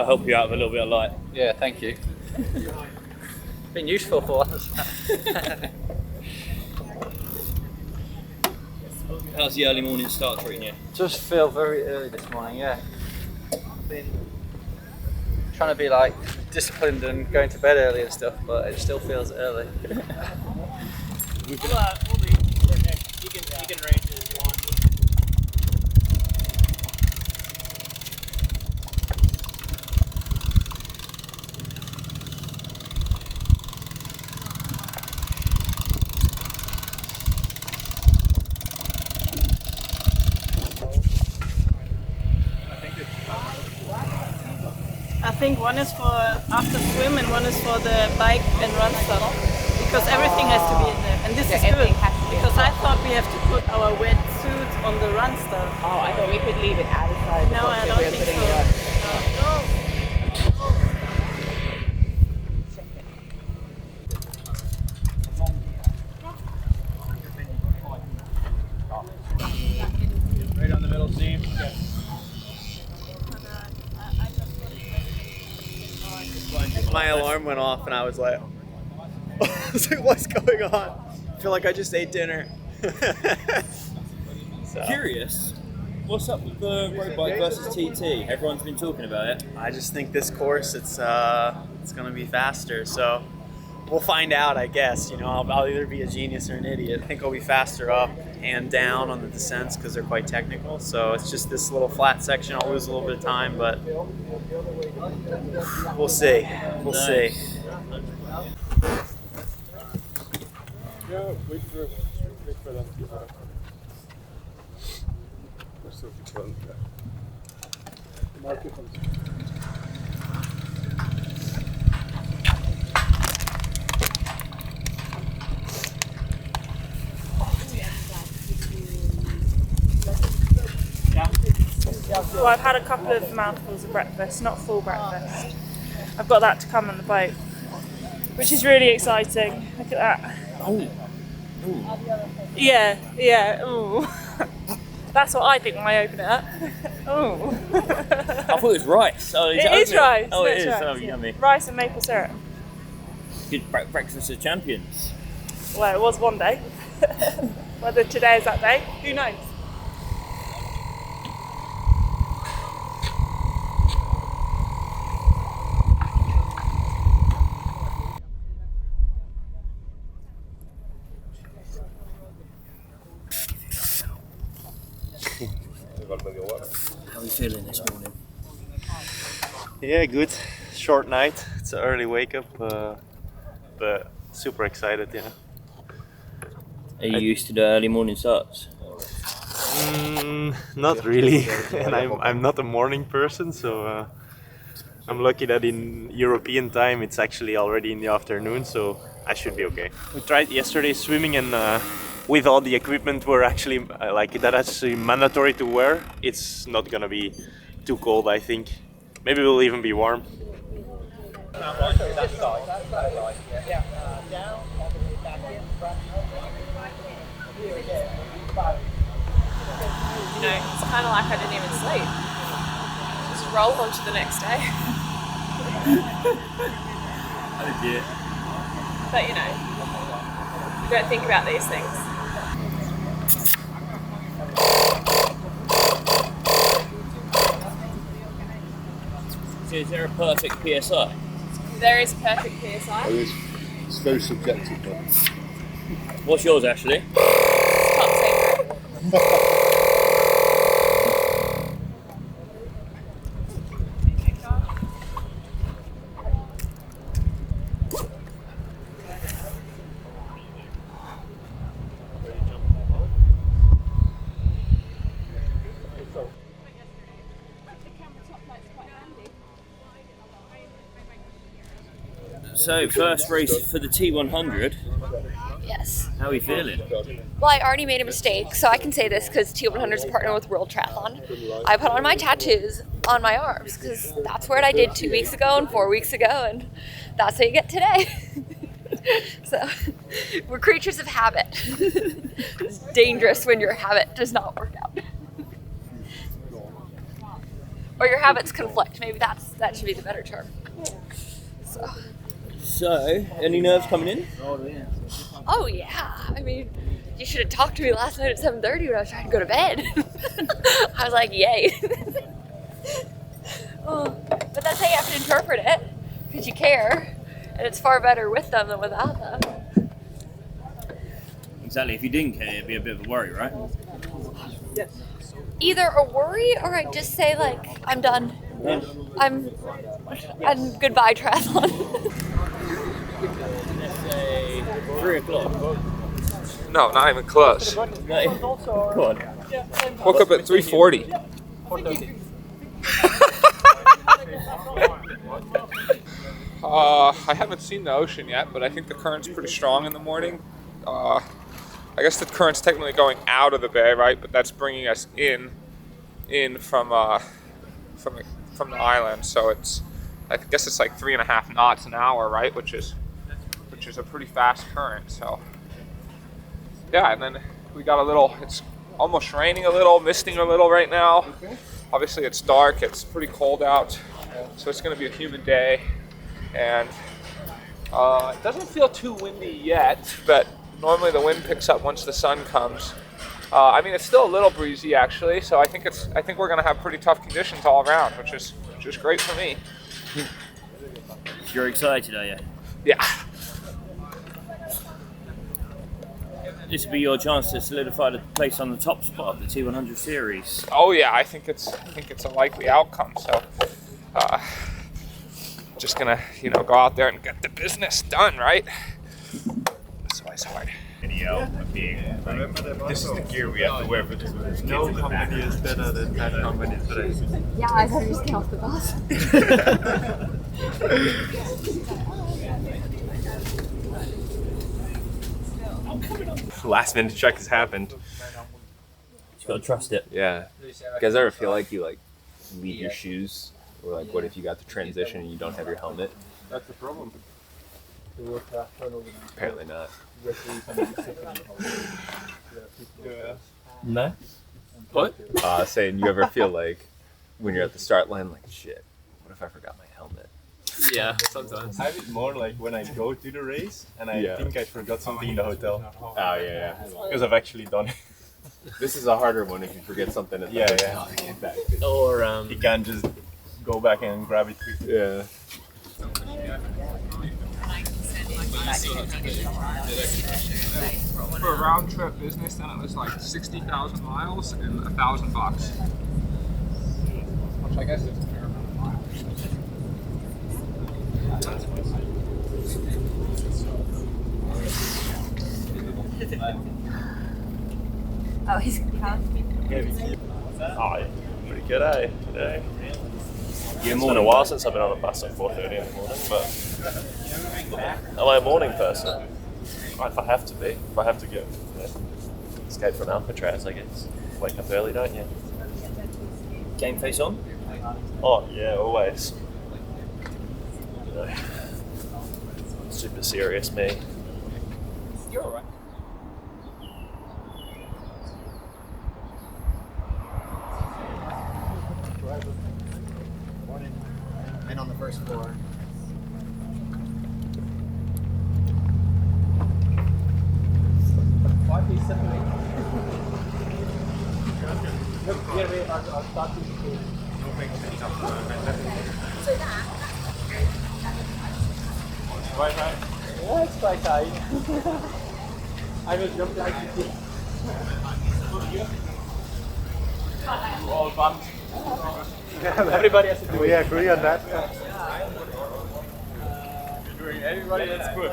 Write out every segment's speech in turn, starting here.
help you out with a little bit of light. Yeah, thank you. Been useful for us. How's the early morning start treating you? Just feel very early this morning, yeah. Been trying to be like disciplined and going to bed early and stuff, but it still feels early. We'll leave for Nick. You can race it if you want. I think one is for after swim and one is for the bike and run stuff, because everything has to be in there. And this is good, because I thought we have to put our wet suit on the run stuff. Oh, I thought we could leave it outside. No, I don't think so. Right on the middle seam. My alarm went off and I was like, what's going on? I feel like I just ate dinner. So, Curious, what's up with the road bike versus TT? Everyone's been talking about it. I just think this course, it's gonna be faster. So we'll find out, I guess. You know, I'll either be a genius or an idiot. I think I'll be faster up and down on the descents because they're quite technical. So it's just this little flat section. I'll lose a little bit of time, but we'll see. We'll see. Yeah, wait for them to get back. Let's see if it's market comes. Well, I've had a couple of mouthfuls of breakfast, not full breakfast. I've got that to come on the boat, which is really exciting. Look at that. Oh. Yeah, yeah. Ooh. That's what I think when I open it up. Ooh. I thought it was rice. Oh, It is rice. Oh, it It's is. rice, Oh, yeah. yummy. Rice and maple syrup. Good breakfast of champions. Well, it was one day. Whether today is that day, who knows? How are you feeling this morning? Yeah, good. Short night. It's an early wake up, but super excited. Yeah. Are you used to the early morning starts? Not really, and I'm not a morning person, so I'm lucky that in European time it's actually already in the afternoon, so I should be okay. We tried yesterday swimming, and with all the equipment we're actually that's actually mandatory to wear. It's not gonna be too cold, I think. Maybe we'll even be warm. You know, it's kind of like I didn't even sleep. Just roll on to the next day. Oh dear. But you know, you don't think about these things. So is there a perfect PSI? There is perfect PSI. It's very subjective, though. What's yours, Ashley? Top secret. So, first race for the T100. Yes. How are you feeling? Well, I already made a mistake, so I can say this because T100 is a partner with World Triathlon. I put on my tattoos on my arms because that's what I did 2 weeks ago and 4 weeks ago, and that's what you get today. So, we're creatures of habit. It's dangerous when your habit does not work out. or your habits conflict. Maybe that should be the better term. So, any nerves coming in? Oh yeah, I mean, you should have talked to me last night at 7:30 when I was trying to go to bed. I was like, yay. But that's how you have to interpret it, because you care, and it's far better with them than without them. Exactly. If you didn't care, it'd be a bit of a worry, right? Either a worry, or I'd just say like, I'm done. I'm goodbye triathlon. Let's say 3 o'clock. No, not even close. Go on. Woke up at 3:40. I haven't seen the ocean yet, but I think the current's pretty strong in the morning. I guess the current's technically going out of the bay, right? But that's bringing us in from the island. So I guess it's like 3.5 knots an hour, right? Which is a pretty fast current. So yeah, and then we got a little. It's almost raining a little, misting a little right now. Obviously, it's dark. It's pretty cold out, so it's going to be a humid day. And it doesn't feel too windy yet, but normally the wind picks up once the sun comes. I mean, it's still a little breezy actually, so I think we're going to have pretty tough conditions all around, which is great for me. You're excited, are you? Yeah. This will be your chance to solidify the place on the top spot of the T100 series. Oh yeah, I think it's a likely outcome. So, just gonna go out there and get the business done, right? That's always hard. Video of being like, this is the gear we have to wear because there's no company is better than that company is better. Yeah, I thought you just came off the bus. Last minute check has happened. You gotta trust it. Yeah. You guys ever feel like you leave your shoes, or like what if you got the transition and you don't have your helmet? That's the problem. Apparently not. No. What? Saying you ever feel like when you're at the start line, like shit, what if I forgot my helmet? Yeah, sometimes. I have it more like when I go to the race and I think I forgot something in the hotel. Oh yeah. Because I've actually done it. This is a harder one if you forget something at the hotel. Get back. Or you can't just go back and grab it quickly. Yeah. For a round trip business, then it was like 60,000 miles and $1,000. Which I guess is a fair amount. Oh, he's coming. Oh, yeah. Pretty good, eh? Today. It's been a while since I've been on a bus at 4:30 in the morning, but am I a morning person? If I have to be. If I have to get Escape From Alcatraz, I guess. Wake up early, don't you? Game face on? Oh, yeah, always. Super serious me. You're alright. And on the first floor. Right. Yeah, it's quite high. I will jump like you did. All bumped. Everybody has to do it. We agree on that. Everybody, that's good.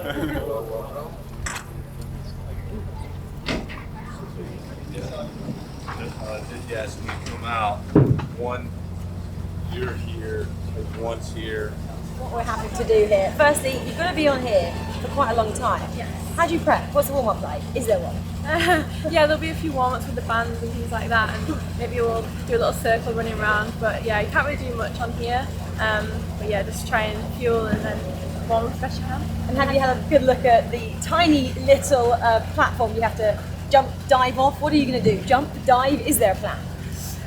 Yes, we come out. One, you're here, like once here. What we're having to do here. Firstly, you're going to be on here for quite a long time. Yes. How do you prep? What's the warm-up like? Is there one? Yeah, there'll be a few warm-ups with the bands and things like that, and maybe we'll do a little circle running around. But yeah, you can't really do much on here. But yeah, just try and fuel and then warm as best you can. And have you had a good look at the tiny little platform you have to jump, dive off? What are you going to do? Jump, dive? Is there a plan?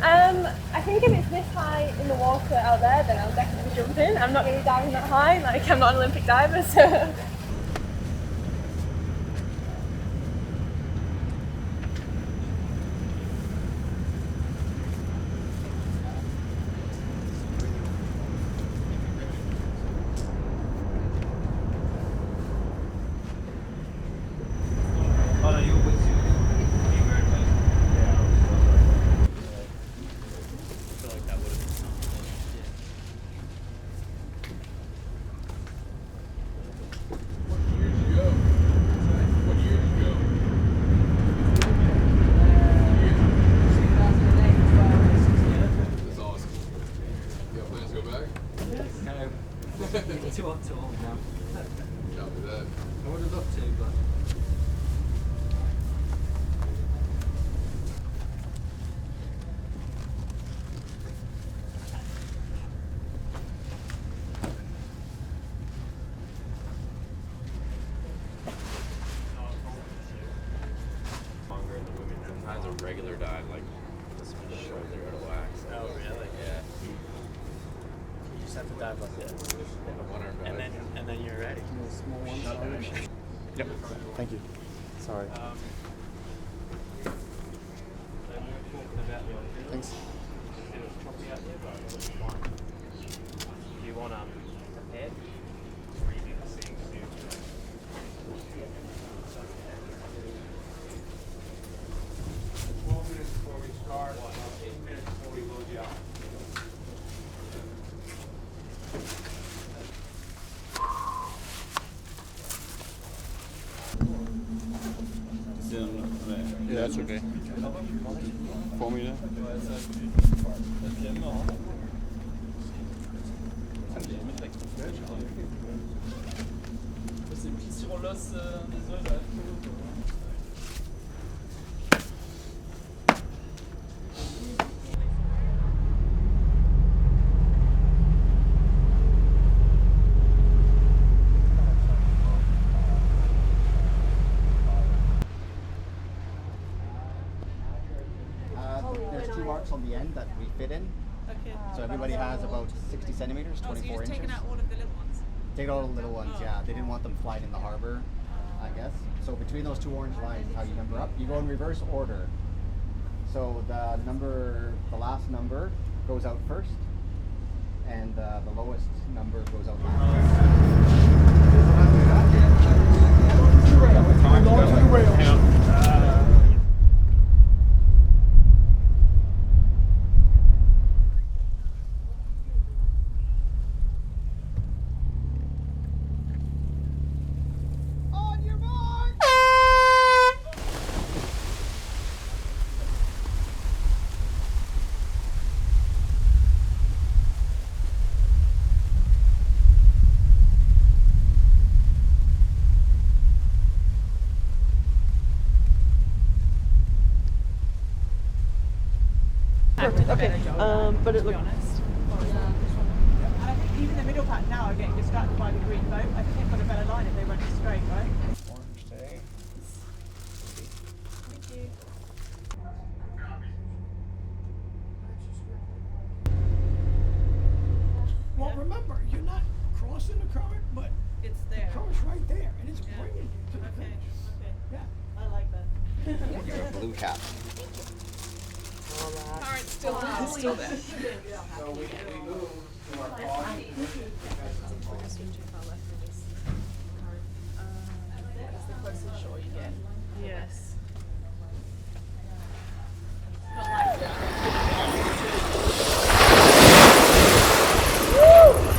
I think if it's this high in the water out there, then I'll definitely jump in. I'm not going to be diving that high, like I'm not an Olympic diver, so. Sometimes a regular dive, like, this shoulder out of wax. Oh, really? Yeah. You just have to dive like this. And then you're ready. Small ones. Yep. Thank you. Sorry. Thanks. Do you want prepared? Or you do the same too? 12 minutes before we start, 8 minutes before we load you out. Yeah, that's okay. Formula. Sur l'os des os là. There's 2 marks on the end that we fit in. Okay. So everybody has about 60 centimeters, 24 so you've inches. taken out all of the little ones? Take out all the little ones, yeah. They didn't want them flying in the harbor, I guess. So between those 2 orange lines is how you number up. You go in reverse order. So the last number goes out first, and the lowest number goes out last. Okay, but it looks. And I think even the middle pack now are getting distracted by the green boat. I think they've got a better line if they went straight, right? Orange today. Thank you. Well, remember, you're not crossing the current, but it's there. The current's right there, and it's bringing you to the finish. Okay. Yeah. I like that. You're a blue cap. Current's still there. Still there. So we move to our body. That's the closest shore you get. Yes. Yeah!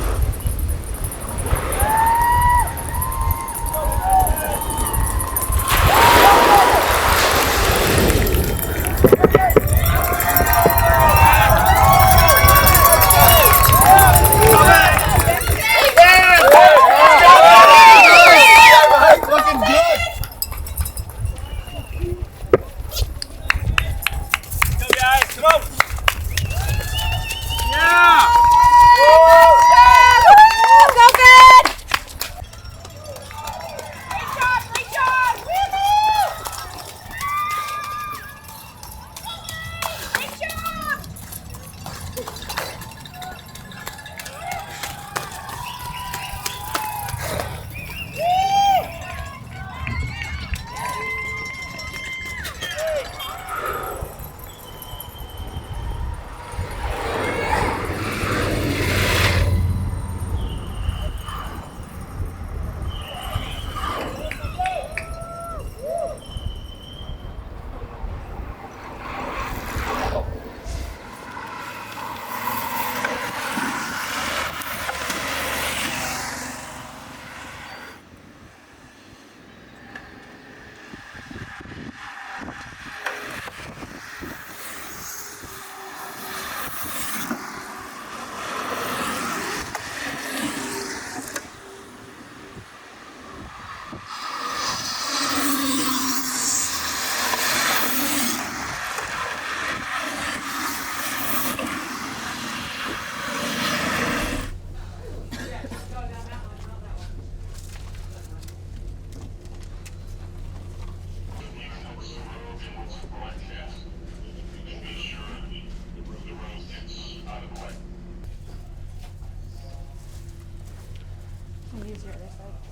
easier at this side.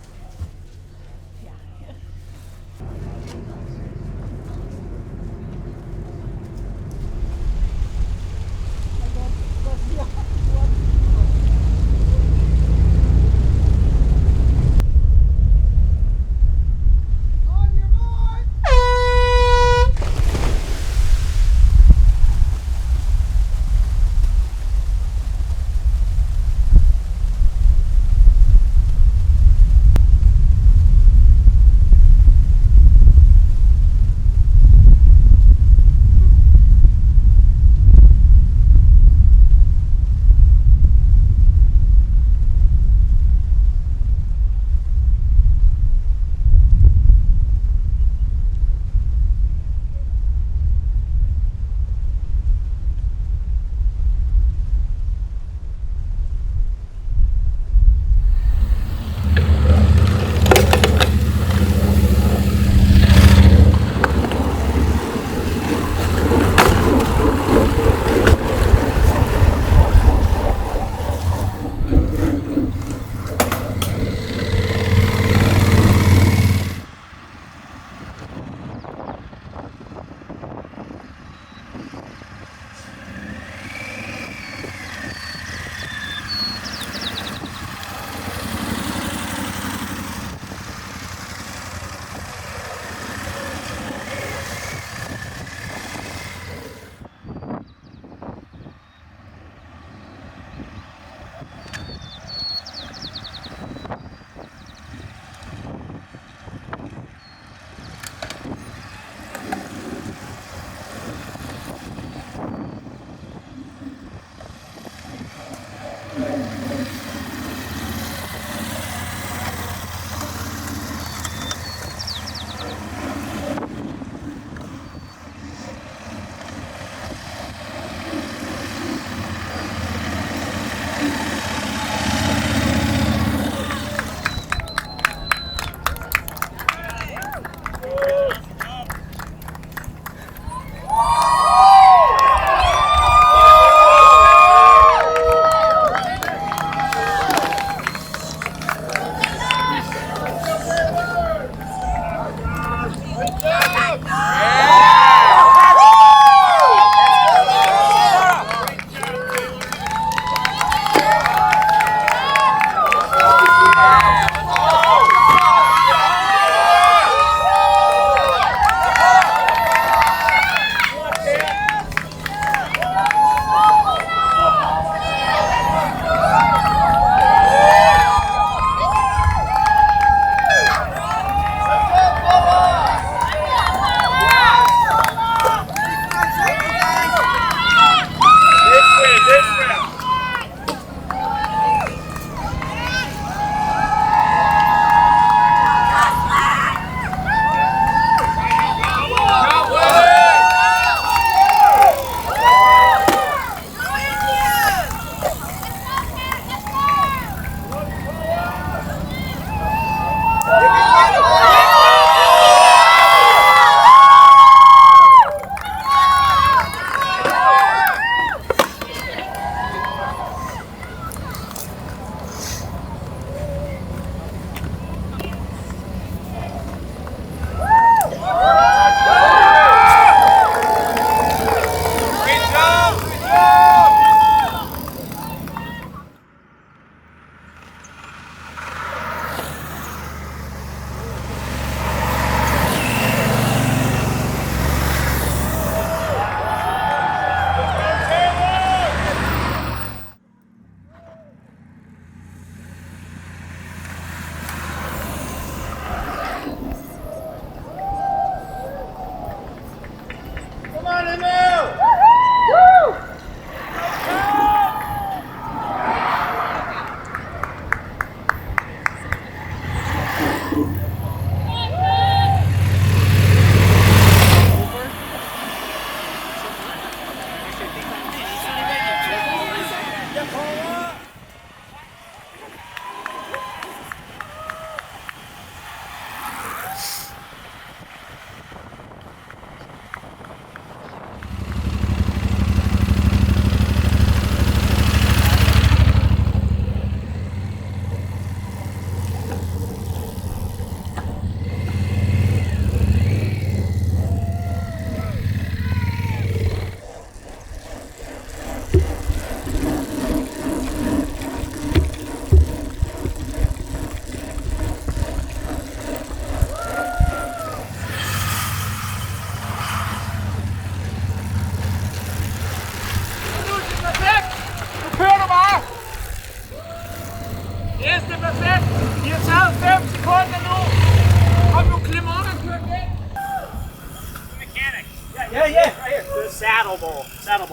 Yeah. Right here. The saddle bowl.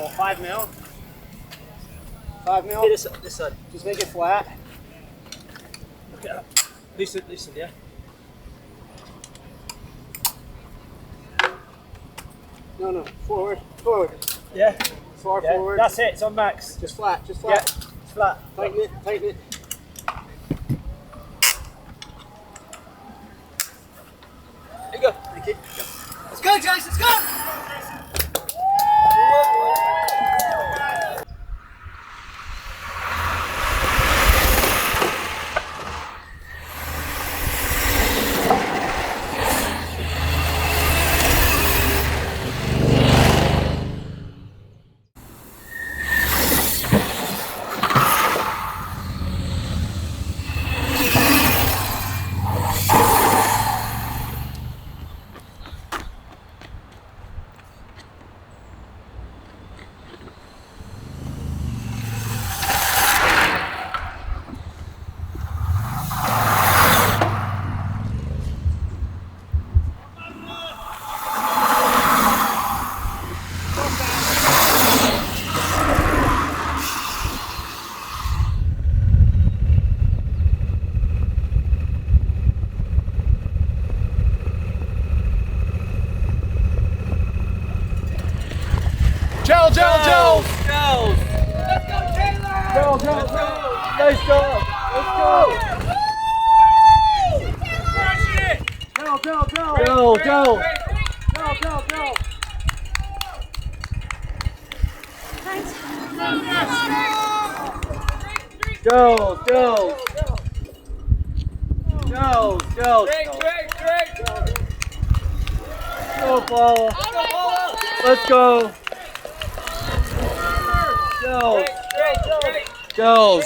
5 mil. 5 mil. This side. Just make it flat. Okay. Loosen, yeah. No. Forward. Yeah. Forward. That's it. It's on max. Just flat. Yeah. It's flat. Tighten it. There you go. Thank you. Let's go, guys. Let's go. Gels. Let's go, Taylor. Gels. Nice job. Let's go. Go, Paula. Let's go. Gels.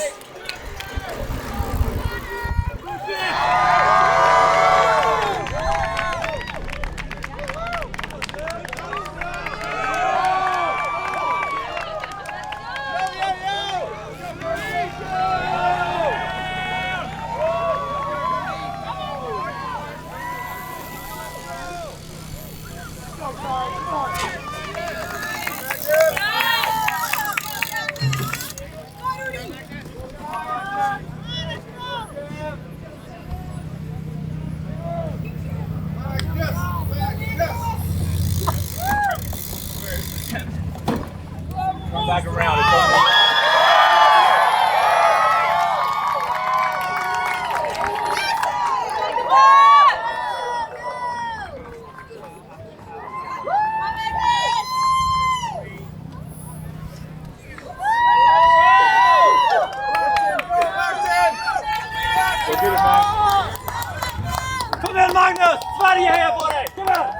Back around. It's over. Go get it, man. Come in, Magnus. Slide your hand, buddy. Come on.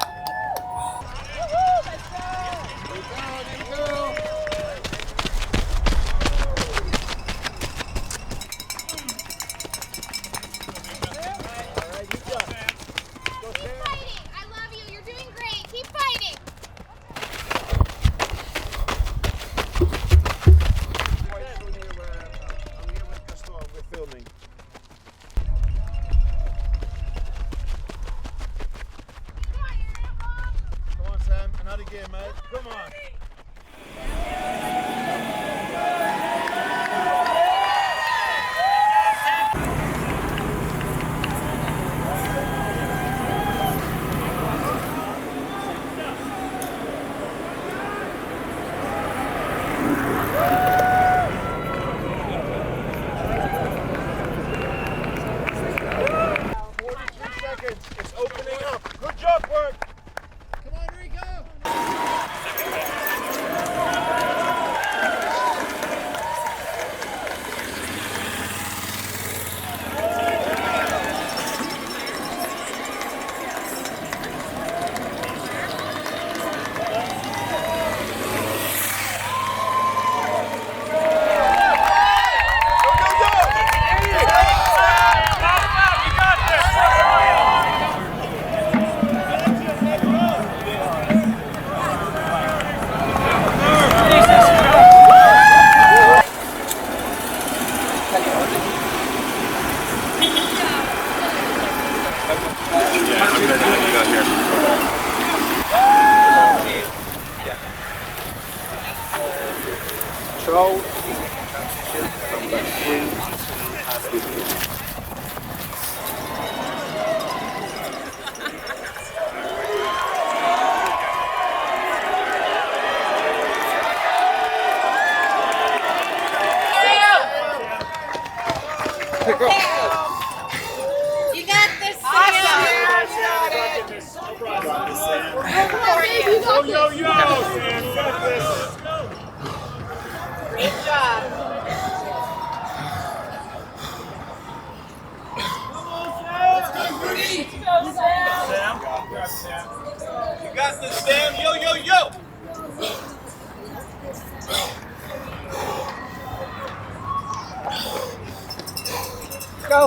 Again, mate. Come on. It's opening up. Good job, work. Come on, Rico. control, transition from the swing to You got this, Sam. Yo, Sam, you got this. Great job. You got this, Sam. Yo, yo, yo. Go.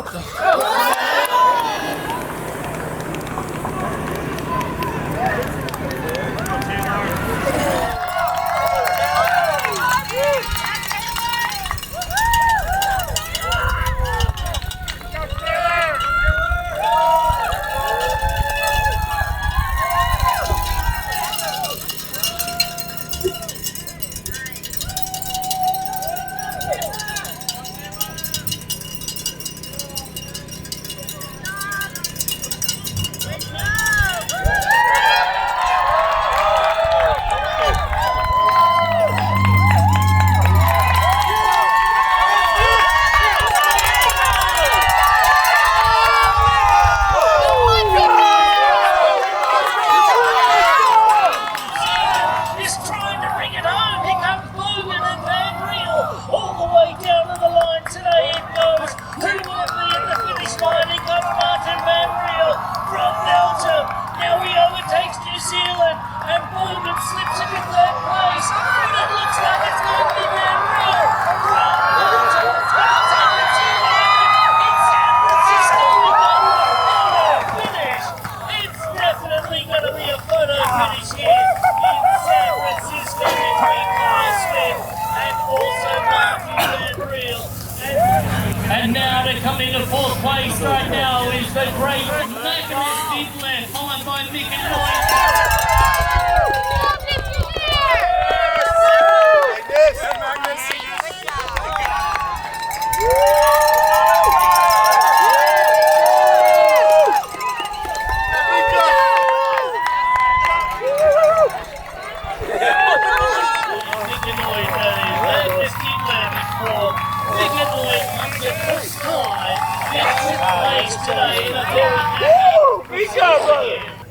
And now to come into fourth place right now is the great Knibb T2, followed by Mick and Lloyd.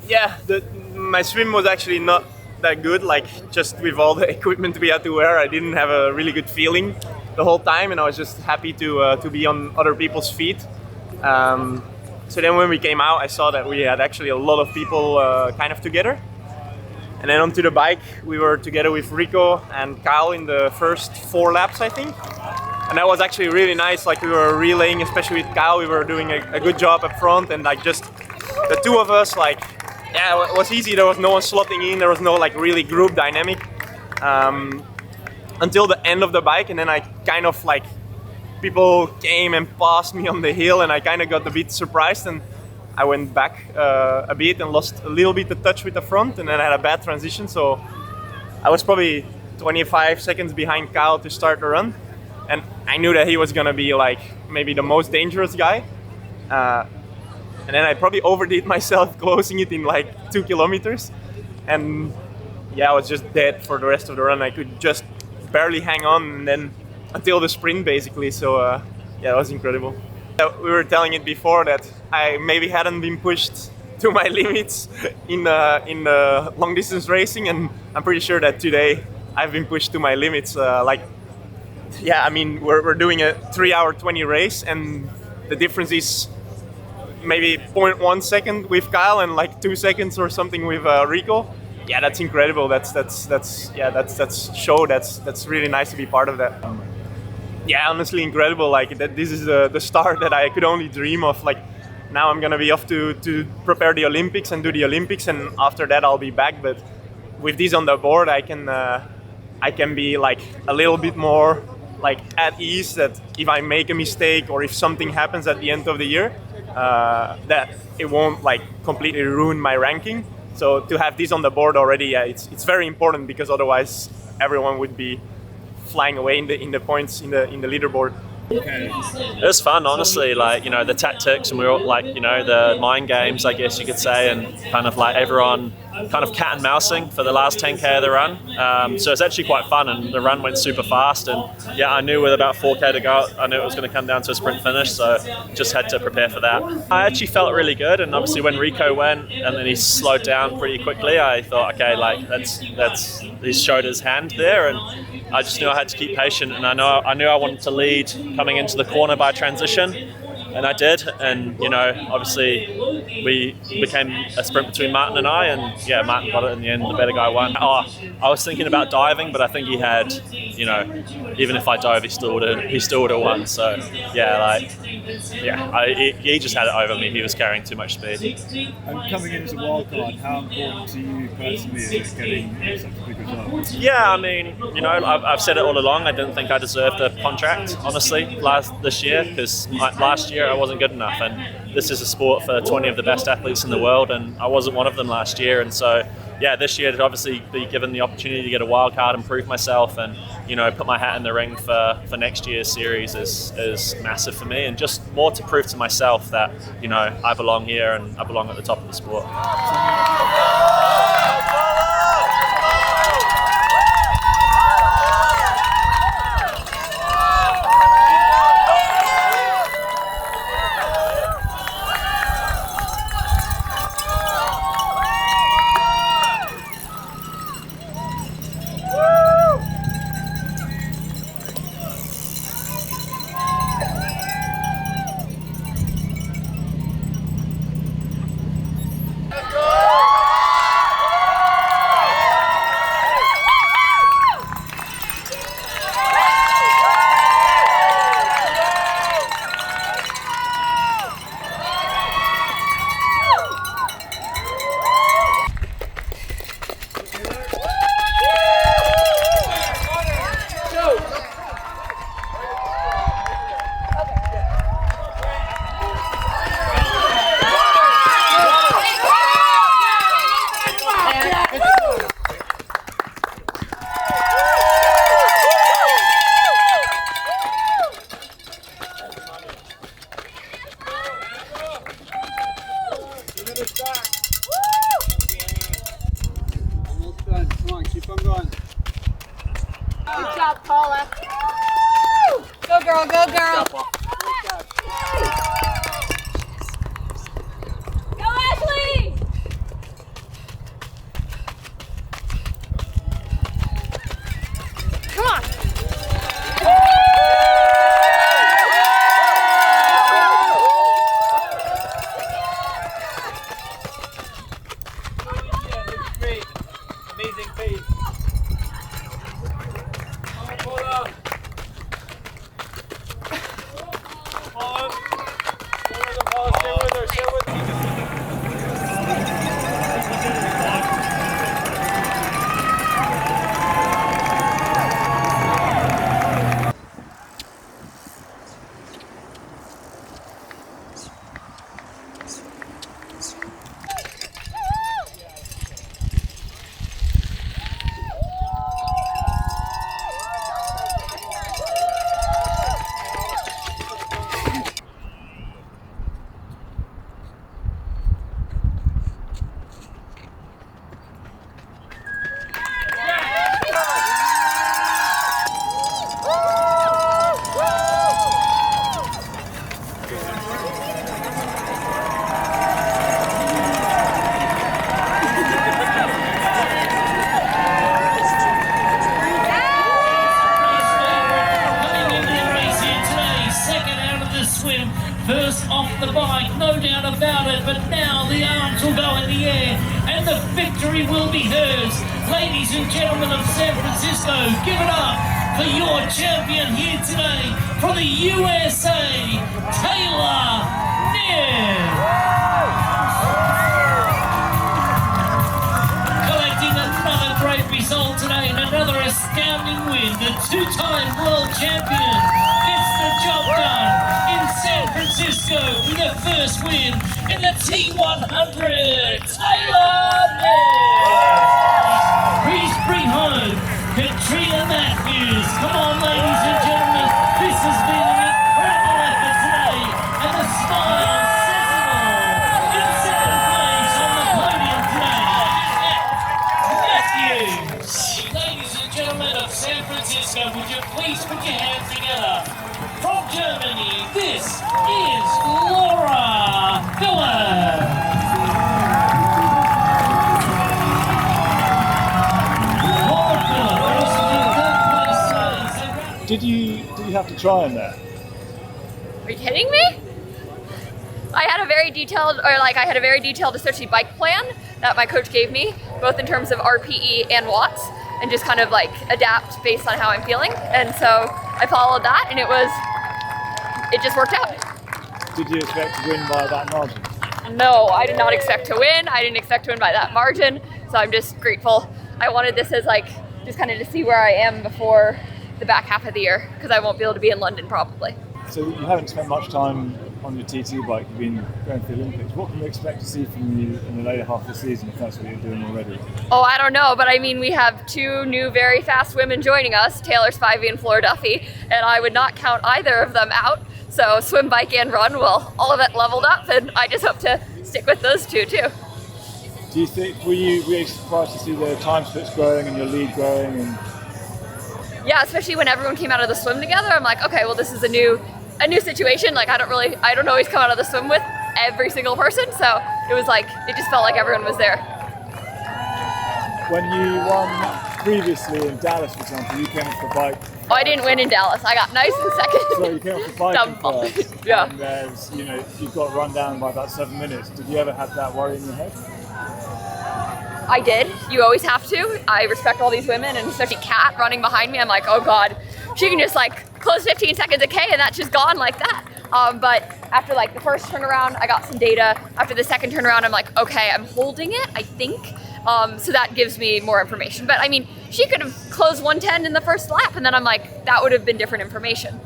Yeah, my swim was actually not that good, like just with all the equipment we had to wear, I didn't have a really good feeling the whole time, and I was just happy to be on other people's feet. So then when we came out, I saw that we had actually a lot of people kind of together. And then onto the bike, we were together with Rico and Kyle in the first 4 laps, I think. And that was actually really nice, like we were relaying, especially with Kyle, we were doing a good job up front, and like just the two of us, like, yeah, it was easy, there was no one slotting in, there was no like really group dynamic until the end of the bike, and then I kind of like, people came and passed me on the hill, and I kind of got a bit surprised, and I went back a bit and lost a little bit of touch with the front, and then I had a bad transition, so I was probably 25 seconds behind Kyle to start the run, and I knew that he was gonna be like maybe the most dangerous guy. And then I probably overdid myself closing it in like 2 kilometers, and yeah, I was just dead for the rest of the run. I could just barely hang on, and then until the sprint basically. So yeah, it was incredible. We were telling it before that I maybe hadn't been pushed to my limits in long distance racing, and I'm pretty sure that today I've been pushed to my limits. Like, yeah, I mean, we're doing a 3-hour 20 race, and the difference is maybe 0.1 second with Kyle and like 2 seconds or something with Rico. Yeah, that's incredible. That's really nice to be part of that. Yeah, honestly incredible. Like this is the start that I could only dream of. Like now I'm gonna be off to prepare the Olympics and do the Olympics, and after that I'll be back. But with this on the board, I can be like a little bit more like at ease that if I make a mistake or if something happens at the end of the year, that it won't like completely ruin my ranking. So to have this on the board already, yeah, it's very important, because otherwise everyone would be flying away in the points in the leaderboard. It was fun, honestly. Like, you know, the tactics, and we were all, like, you know, the mind games, I guess you could say, and kind of like everyone kind of cat and mousing for the last 10k of the run. So it's actually quite fun, and the run went super fast. And yeah, I knew with about 4k to go, I knew it was going to come down to a sprint finish, so just had to prepare for that. I actually felt really good, and obviously when Rico went and then he slowed down pretty quickly, I thought, okay, like that's he showed his hand there, and I just knew I had to keep patient, and I knew I wanted to lead coming into the corner by transition, and I did. And you know, obviously we became a sprint between Martin and I, and yeah, Martin got it in the end. The better guy won. Oh, I was thinking about diving, but I think he had, you know, even if I dove, he still would have won. So yeah, like he just had it over me. He was carrying too much speed. And coming in as a wild card, how important to you personally is getting such a big result? Yeah, I mean, you know, I've said it all along. I didn't think I deserved the contract, honestly, this year, because last year I wasn't good enough, and this is a sport for 20 of the best athletes in the world, and I wasn't one of them last year. And so yeah, this year to obviously be given the opportunity to get a wild card and prove myself, and you know, put my hat in the ring for next year's series is massive for me, and just more to prove to myself that, you know, I belong here and I belong at the top of the sport. First off the bike, no doubt about it, but now the arms will go in the air and the victory will be hers. Ladies and gentlemen of San Francisco, give it up for your champion here today from the USA, Taylor Knibb. Collecting another great result today and another astounding win. The two-time world champion gets the job done in San Francisco with the first win in the T100. Taylor Knibb. Please bring home Katrina Matthews. Come on. trying that? Are you kidding me? I had a very detailed, essentially bike plan that my coach gave me, both in terms of RPE and watts, and just kind of like adapt based on how I'm feeling. And so I followed that, and it just worked out. Did you expect to win by that margin? No, I did not expect to win. I didn't expect to win by that margin. So I'm just grateful. I wanted this as like, just kind of to see where I am before the back half of the year, because I won't be able to be in London probably. So you haven't spent much time on your T2 bike, you've been going for the Olympics. What can we expect to see from you in the later half of the season, if that's what you're doing already? Oh, I don't know, but I mean, we have 2 new very fast women joining us, Taylor Spivey and Flora Duffy, and I would not count either of them out. So swim, bike, and run, well, all of it leveled up, and I just hope to stick with those 2 too. Do you think, were you really surprised to see the time splits growing and your lead growing? And yeah, especially when everyone came out of the swim together, I'm like, okay, well, this is a new situation. Like, I don't always come out of the swim with every single person, so it was like, it just felt like everyone was there. When you won previously in Dallas, for example, you came off the bike. Oh, I didn't win in Dallas. I got nice in second. So you came off the bike in first. Yeah. And there's, you got run down by about 7 minutes. Did you ever have that worry in your head? I did. You always have to. I respect all these women, and especially Kat running behind me. I'm like, oh God, she can just like close 15 seconds a K and that's just gone like that. But after like the first turnaround, I got some data. After the second turnaround, I'm like, okay, I'm holding it, I think. So that gives me more information. But I mean, she could have closed 110 in the first lap, and then I'm like, that would have been different information.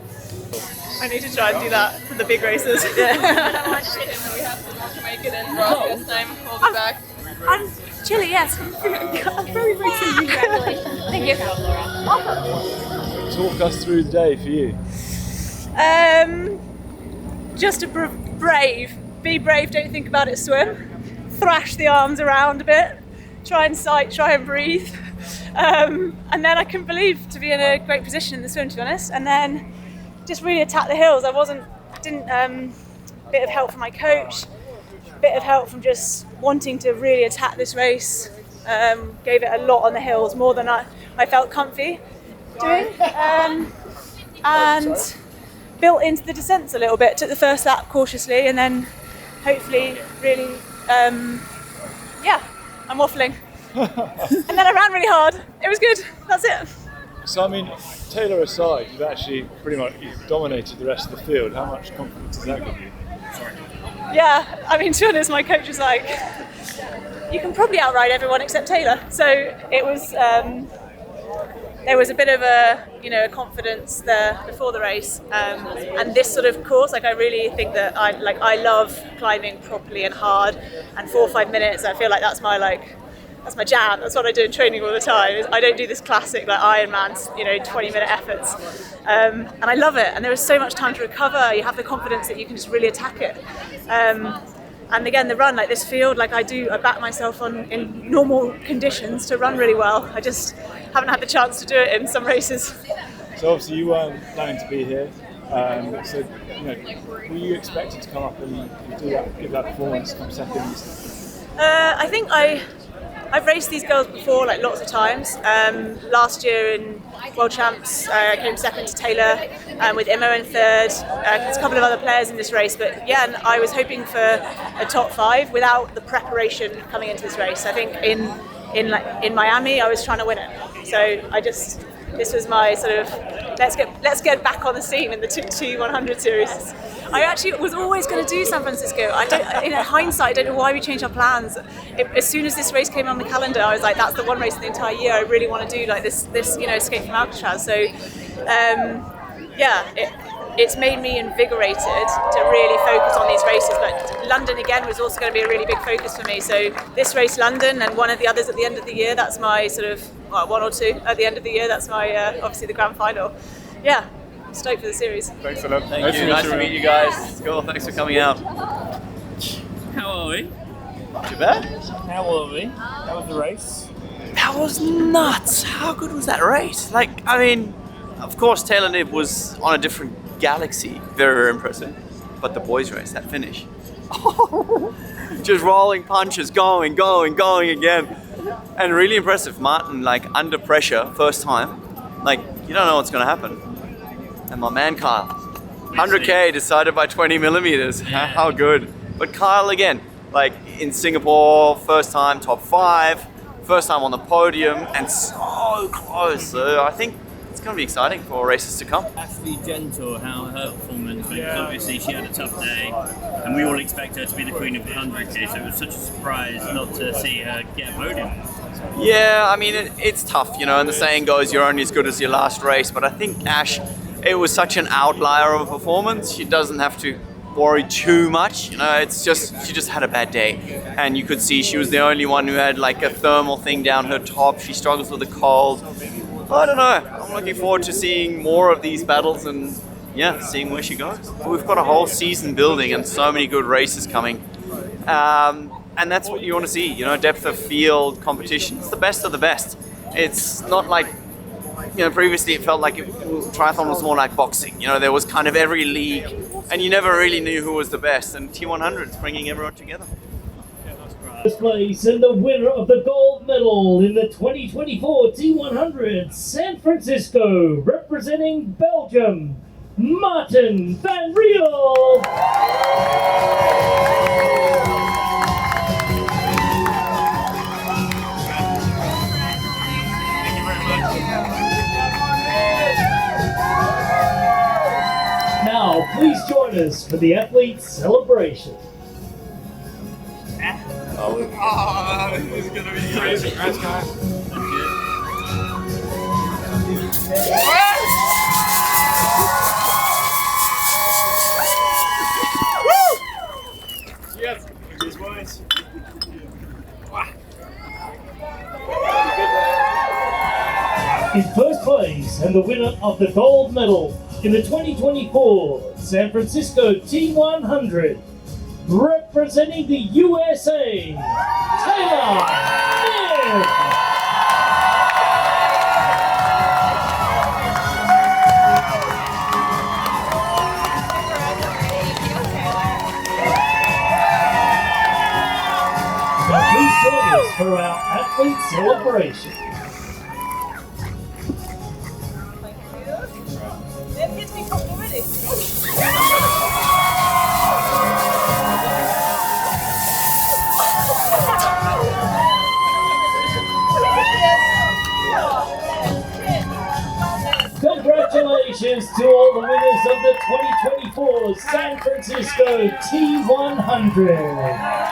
I need to try and do that for the big races. Yeah. I just hit him and we have to make it in this time. We'll be back. I'm chilly, yes. I'm very, very chilly. Congratulations. Thank you. Awesome. Talk us through the day for you. Just a brave. Be brave, don't think about it, swim. Thrash the arms around a bit. Try and sight, try and breathe. And then I couldn't believe to be in a great position in the swim, to be honest. And then just really attack the hills. Bit of help from my coach, bit of help from just wanting to really attack this race. Gave it a lot on the hills, more than I felt comfy doing. And built into the descents a little bit. Took the first lap cautiously, and then hopefully really, I'm waffling. And then I ran really hard. It was good. That's it. So I mean, Taylor aside, you've actually pretty much dominated the rest of the field. How much confidence does that give you? Sorry. Yeah, I mean, to be honest, my coach was like, you can probably outride everyone except Taylor. So it was, there was a bit of a confidence there before the race. And this sort of course, like I really think that I love climbing properly and hard. And 4 or 5 minutes, I feel like that's my jam. That's what I do in training all the time. I don't do this classic like Ironman, 20-minute efforts. And I love it. And there is so much time to recover. You have the confidence that you can just really attack it. And again, the run, like this field, like I back myself on in normal conditions to run really well. I just haven't had the chance to do it in some races. So obviously you weren't planning to be here. So were you expected to come up and do that, give that performance, come second? I think I've raced these girls before, like lots of times. Last year in World Champs, I came second to Taylor, with Immo in third. There's a couple of other players in this race, but yeah, and I was hoping for a top 5 without the preparation coming into this race. I think in Miami, I was trying to win it. So this was my sort of let's get back on the scene in the T100 series. I actually was always going to do San Francisco. In hindsight, I don't know why we changed our plans. As soon as this race came on the calendar, I was like, that's the one race in the entire year I really want to do, like this Escape From Alcatraz. So, it's made me invigorated to really focus on these races. But London again was also going to be a really big focus for me. So this race, London, and one of the others at the end of the year, that's my sort of, one or two at the end of the year, that's my, obviously the grand final. Yeah, stoked for the series. Thanks a lot. Thank you, nice to meet you guys. It's cool, thanks for coming out. How are we? Not too bad. How are we? How was the race? That was nuts. How good was that race? Like, I mean, of course Taylor Knibb was on a different galaxy. Very, very impressive. But the boys race, that finish. Just rolling punches, going again. And really impressive. Martin, like under pressure, first time. Like, you don't know what's going to happen. and my man Kyle. 100k decided by 20 millimeters. How good. But Kyle again, like in Singapore, first time top 5, first time on the podium, and so close. So I think it's going to be exciting for races to come. Ashley Gentle, how her performance, because obviously she had a tough day, and we all expect her to be the queen of the 100k, so it was such a surprise not to see her get a podium. Yeah, I mean, it's tough, you know, and the saying goes, you're only as good as your last race, but I think Ash, it was such an outlier of a performance, she doesn't have to worry too much, you know, it's just, she just had a bad day, and you could see she was the only one who had like a thermal thing down her top, she struggles with the cold. I don't know, I'm looking forward to seeing more of these battles and yeah, seeing where she goes. We've got a whole season building and so many good races coming. And that's what you want to see, you know, depth of field competition. It's the best of the best. It's not like, you know, previously it felt like triathlon was more like boxing. You know, there was kind of every league and you never really knew who was the best. And T100 is bringing everyone together. First place and the winner of the gold medal in the 2024 T100 San Francisco, representing Belgium, Martin van Riel. Now, please join us for the athletes' celebration. Oh, this is gonna be crazy. Congrats, guys. Yes, these boys. In first place and the winner of the gold medal in the 2024 San Francisco T100, representing the USA, Taylor Knibb. Now please join us for our athlete celebration. Congratulations to all the winners of the 2024 San Francisco T100.